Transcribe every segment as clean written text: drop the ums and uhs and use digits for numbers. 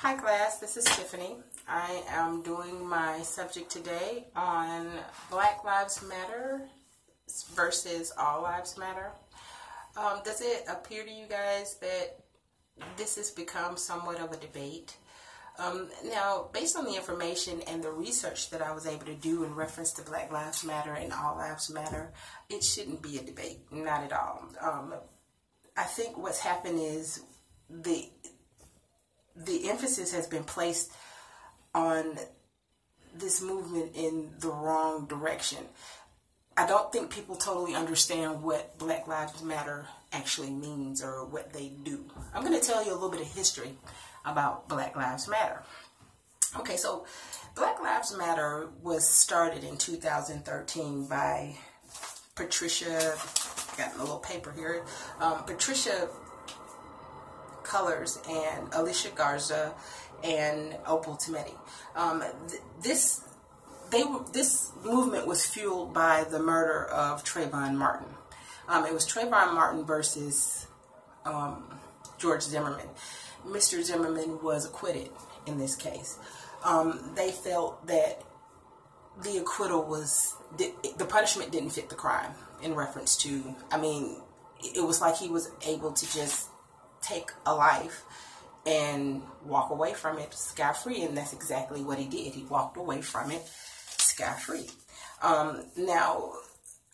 Hi class, this is Tiffany. I am doing my subject today on Black Lives Matter versus All Lives Matter. Does it appear to you guys that this has become somewhat of a debate? Now, based on the information and the research that I was able to do in reference to Black Lives Matter and All Lives Matter, it shouldn't be a debate, not at all. I think what's happened is the emphasis has been placed on this movement in the wrong direction. I don't think people totally understand what Black Lives Matter actually means or what they do. I'm going to tell you a little bit of history about Black Lives Matter. Okay, so Black Lives Matter was started in 2013 by Patricia, got a little paper here, Patricia Cullors and Alicia Garza and Opal Tometi. This movement was fueled by the murder of Trayvon Martin. It was Trayvon Martin versus George Zimmerman. Mr. Zimmerman was acquitted in this case. They felt that the acquittal was, the punishment didn't fit the crime in reference to, it was like he was able to just take a life and walk away from it scot-free, and that's exactly what he did. He walked away from it scot-free. Now,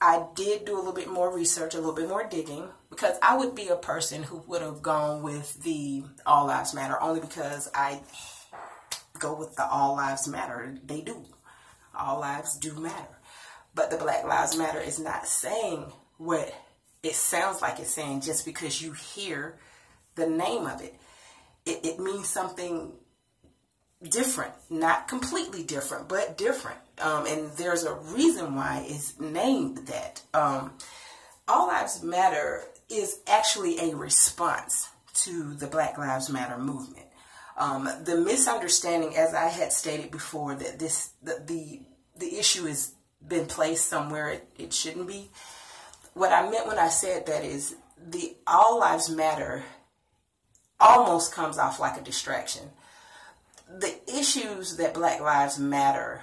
I did do a little bit more research, a little bit more digging, because I would be a person who would have gone with the All Lives Matter only because I go with the All Lives Matter. They do. All lives do matter. But the Black Lives Matter is not saying what it sounds like it's saying just because you hear the name of it. It means something different, not completely different, but different. And there's a reason why it's named that. All Lives Matter is actually a response to the Black Lives Matter movement. The misunderstanding, as I had stated before, that the issue has been placed somewhere it shouldn't be. What I meant when I said that is the All Lives Matter almost comes off like a distraction. The issues that Black Lives Matter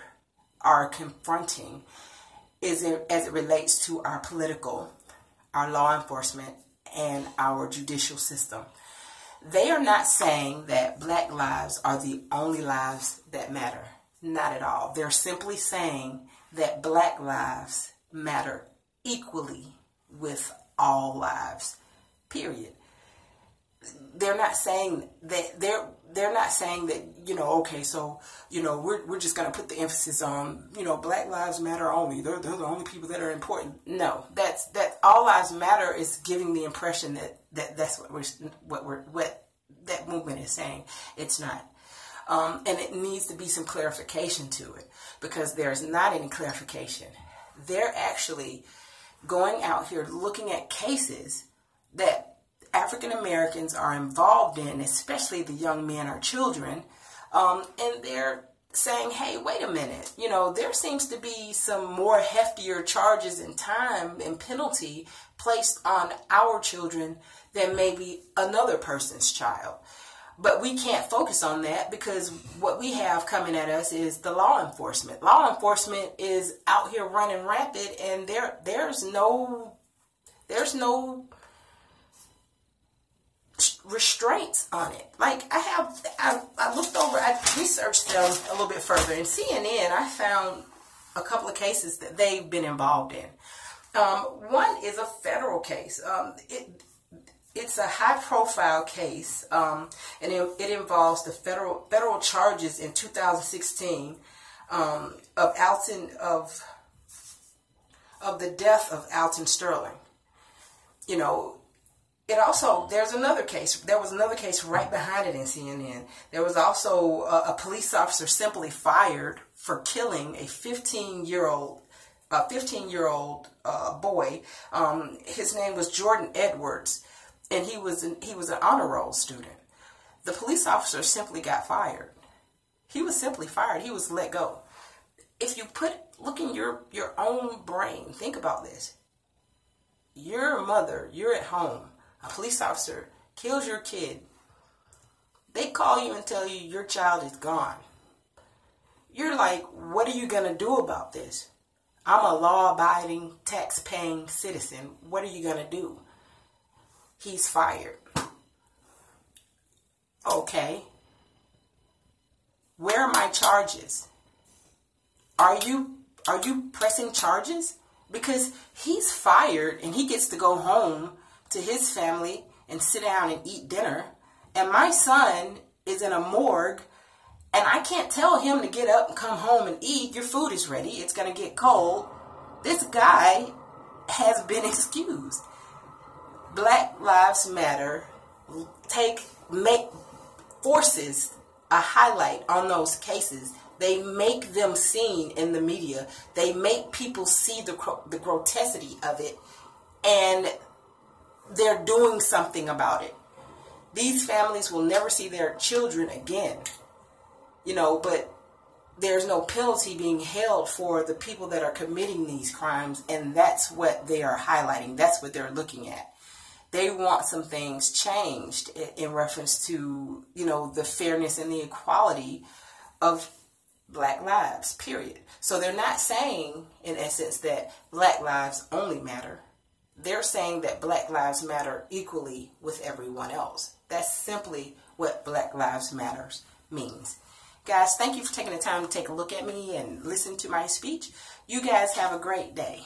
are confronting is as it relates to our political, our law enforcement, and our judicial system. They are not saying that Black lives are the only lives that matter. Not at all. They're simply saying that Black lives matter equally with all lives, period. They're not saying that they're not saying that, okay, so, we're just going to put the emphasis on, Black Lives Matter only. They're the only people that are important. No, that All Lives Matter is giving the impression that's what that movement is saying. It's not. And it needs to be some clarification to it, because there's not any clarification. They're actually going out here looking at cases that African Americans are involved in, especially the young men or children, and they're saying, hey, wait a minute, there seems to be some more heftier charges and time and penalty placed on our children than maybe another person's child. But we can't focus on that because what we have coming at us is the law enforcement. Law enforcement is out here running rampant, and there's no restraints on it. Like I looked over, I researched them a little bit further. In CNN, I found a couple of cases that they've been involved in. One is a federal case. It's a high-profile case, and it involves the federal charges in 2016 of the death of Alton Sterling. It also, there was another case right behind it in CNN. There was also a police officer simply fired for killing a 15-year-old boy. His name was Jordan Edwards, and he was an honor roll student. The police officer simply got fired. He was simply fired. He was let go. If you look in your own brain, think about this. You're a mother, you're at home. A police officer kills your kid, They call you and tell you your child is gone. You're like, what are you going to do about this? I'm a law-abiding, tax-paying citizen. What are you going to do? He's fired. Okay. Where are my charges? Are you pressing charges? Because he's fired and he gets to go home to his family and sit down and eat dinner. And my son is in a morgue and I can't tell him to get up and come home and eat. Your food is ready. It's going to get cold. This guy has been excused. Black Lives Matter forces a highlight on those cases. They make them seen in the media. They make people see the grotesquity of it, and they're doing something about it. These families will never see their children again, but there's no penalty being held for the people that are committing these crimes, and that's what they are highlighting. That's what they're looking at. They want some things changed in reference to, the fairness and the equality of Black lives, period. So they're not saying, in essence, that Black lives only matter. They're saying that Black lives matter equally with everyone else. That's simply what Black Lives Matter means. Guys, thank you for taking the time to take a look at me and listen to my speech. You guys have a great day.